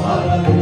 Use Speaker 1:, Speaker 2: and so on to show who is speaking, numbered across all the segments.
Speaker 1: Hare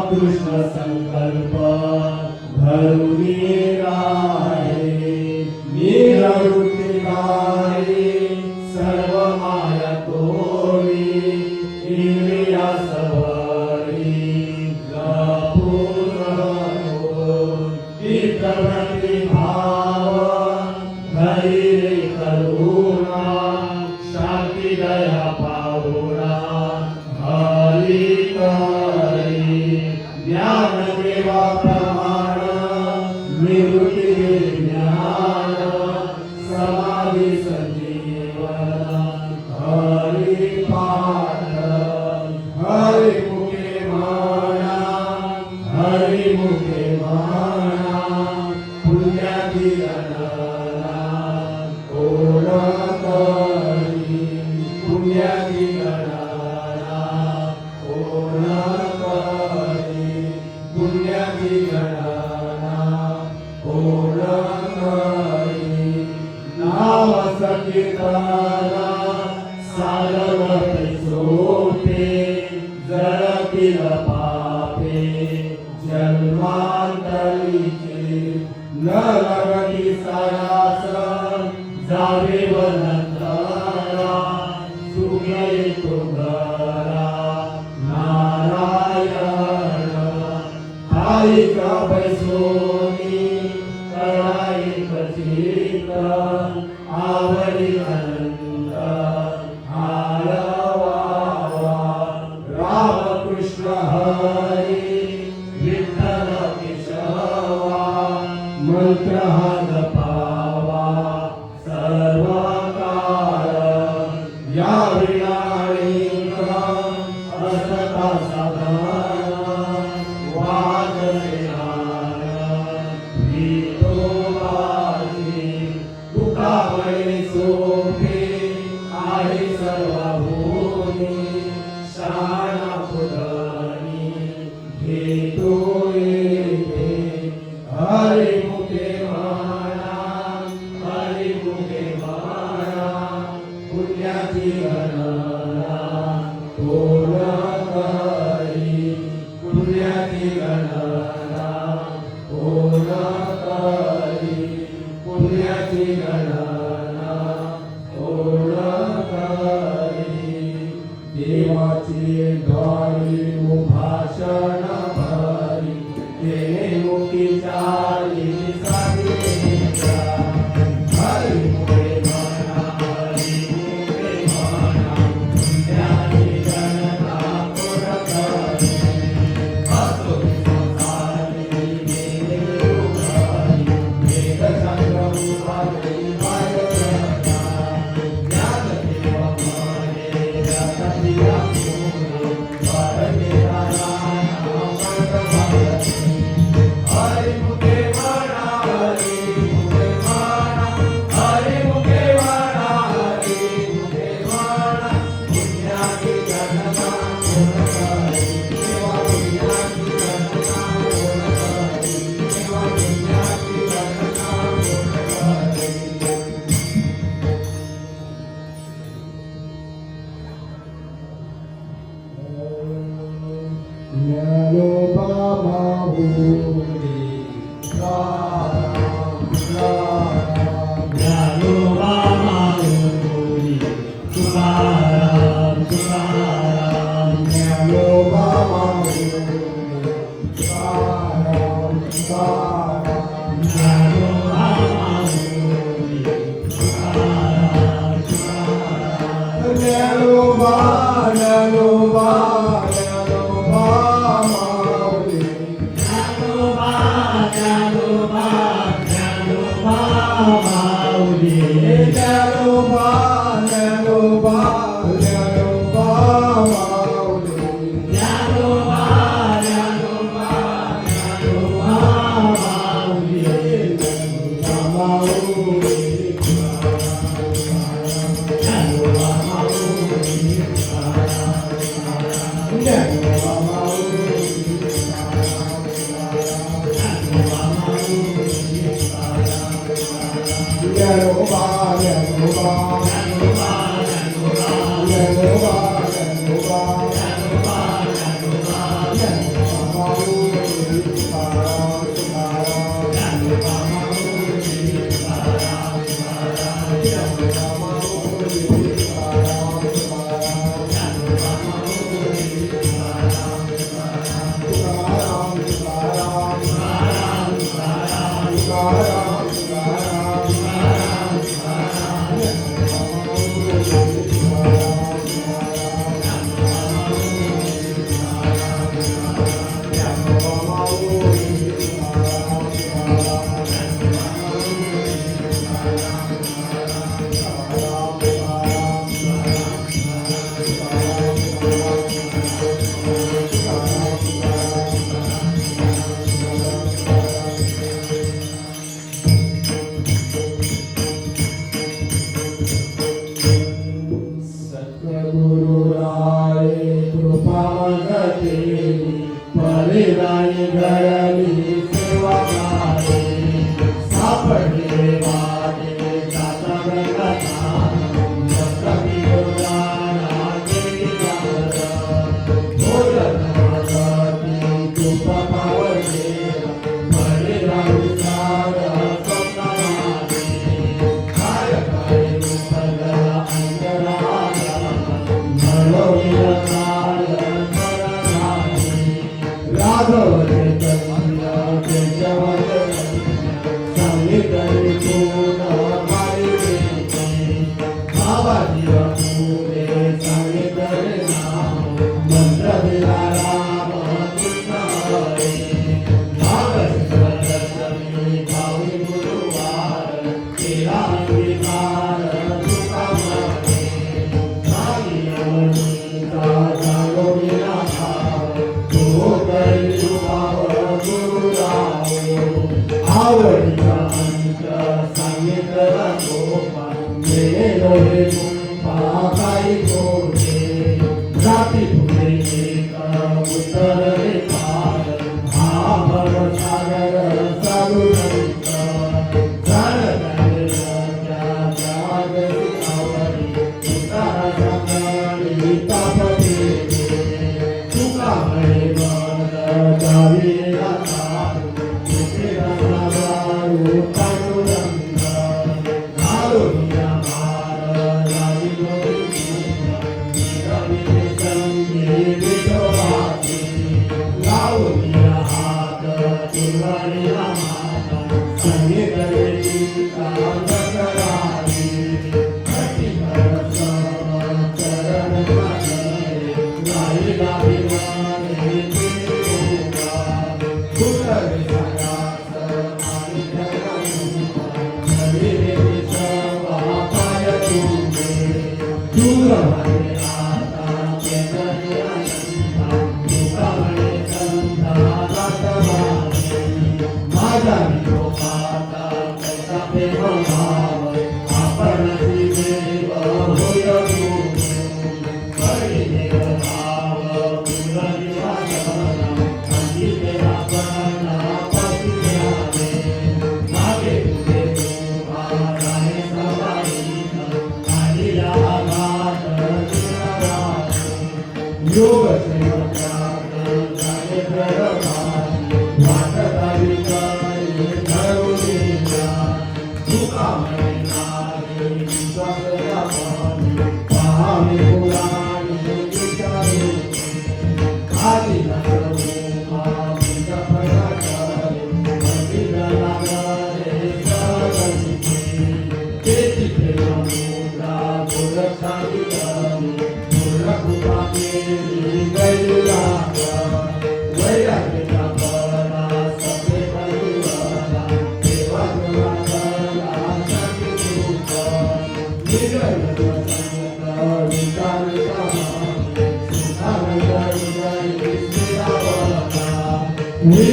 Speaker 1: Krishna संकल्प धरुनी राहे निरवृत्ती गाये सर्व माया तोडी इंद्रिया सवरी लपून चित्तवृत्ती भाव धैर्य करुणा शांती दया पावना हरि ज्ञान देवा प्रमाण निवृत्ती ज्ञान समाधि संजीवन हरि पाठ हरि मुखे माना हरि मुखे माना पुण्याची गणना कोण करी पुण्याची गणना कोण पुण्याची गणना कोण करी नाव संकीर्तना सागरवती सोपे जळतील पापे जन्मांतरीचे न लगती सायास जावे वनंतरा सुखे तुंगरा नारायण आईका बैसोनी कराई कचित आवडी अनंत आळवावा राम कृष्ण हरी विठ्ठल केशवा मंत्र हा जपावा सर्व काळ या विणाळी असता साधना सोपे आहे सर्वभूमी शाणा पुराणी घेतो येते हरि मुखे माना हरि मुखे माना पुण्याची गणना कोण करी पुण्याची गणना कोण करी पुण्याची गणना देवाची द्वारी भाषण भरी तेने मुक्ती चाली साधेचा हरि मुखे माना हरि मुखे माना ज्ञानी गणना कोण करी असो संसारी गेले उभारी एक संग उभारी
Speaker 2: Bye.
Speaker 1: ज्ञानोबा ज्ञानोबा माऊली ज्ञानोबा ज्ञानोबा ज्ञानोबा माऊली ज्ञानोबा ज्ञानोबा ज्ञानोबा माऊली ज्ञानोबा माऊली ज्ञानोबा माऊली ज्ञानोबा परिराणी घडली सेवा गाणे सापडले वाटे जाता गंगाचा मस्तकी गोदाना केली गावत भोजन मागती तुप पावले परिराणी सार स्वप्नमाने काय काय रूपला अंतराला घडविला राघवते कन्या केशवते संगीतरी पूर्ण मालिकेची भावाजी फुले संगीतरी नाम मंत्र दिला राम कृष्ण हरे भागवत दशमी भावी गुरुवार केला अंगीकार तुका मने भागी अवनीचा जागोविना भाव आवडीचा अंत सांगितला गोपा गेलो हे गुंफा काही कोठे रात्री फुले उतरले पार हा भवसागर सागुरंत त्या जागती आवडी उतारा सांगली तापते तुका म्हणे जावीला तारू तुकेला नावारू पांडुरंग घालूया मार लाविलो विष्णू संगी विठोबाची लावूया हात तुळवाडीला माता संगीतलेची कांद करावी घटी परसव चरण माझे गाईला विमाने योग Thank you.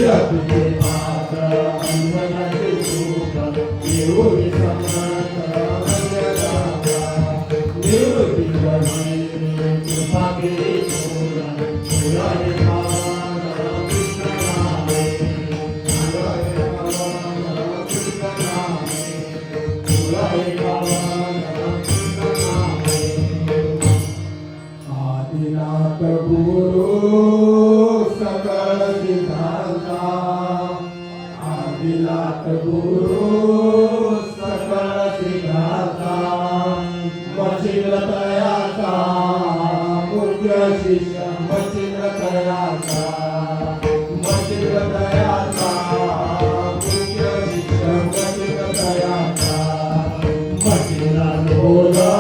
Speaker 1: निरपिते भाग अंजनाचे सुख येऊन समर्थ अन्यदाता निवृत्ती वही कृपा केली तुला तुलाही पावन कृष्ण नामे तुलाही पावन कृष्ण नामे तुलाही पावन कृष्ण नामे आदिनाथ गुरु सकल सिद्धांता आदिनाथ गुरु सकल सिद्धांता मचिंद्र तयाचा मुख्य शिष्य मचिंद्र तयाचा मचिंद्र तयाचा मुख्य शिष्य मचिंद्र तयाचा मचिंद्र बोला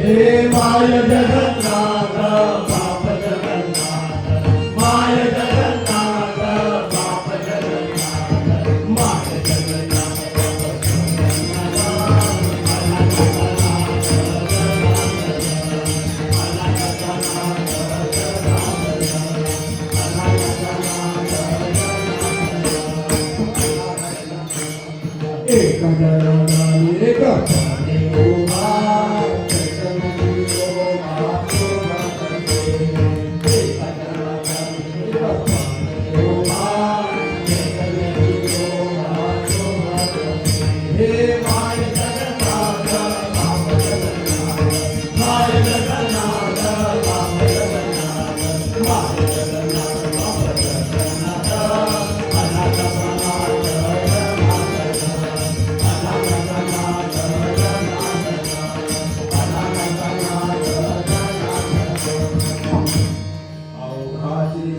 Speaker 1: हे माय जगन्नाथ बाप जगन्नाथ माय जगन्नाथ बाप जगन्नाथ माय एक जनानी एक प्राणी उभा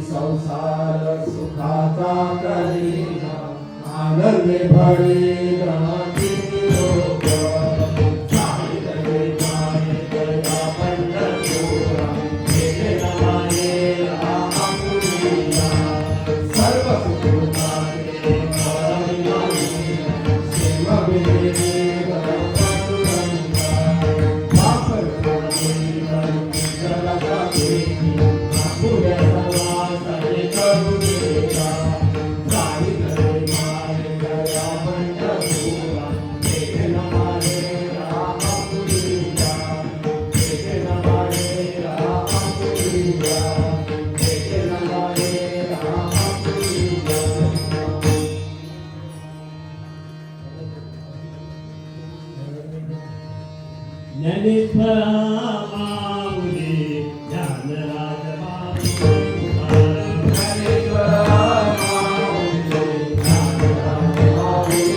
Speaker 1: संसार सुखाचा करीना आनंदे भरी राती लोक साहित्य जाणे करता पंढरपुरा गेले नमाने आपुरीला सर्व सुखाचे करुणाई सेवा बिने वापर जगाचा ज्ञानेश्वरा माऊली ज्ञानराज माऊली ज्ञानेश्वरा माऊली ज्ञानराज माऊली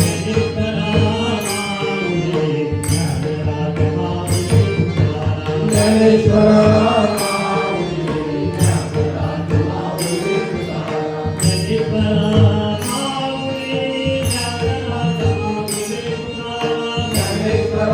Speaker 1: ज्ञानेश्वरा माऊली ज्ञानराज माऊली ज्ञानेश्वरा माऊली ज्ञानराज माऊली ज्ञानेश्वरा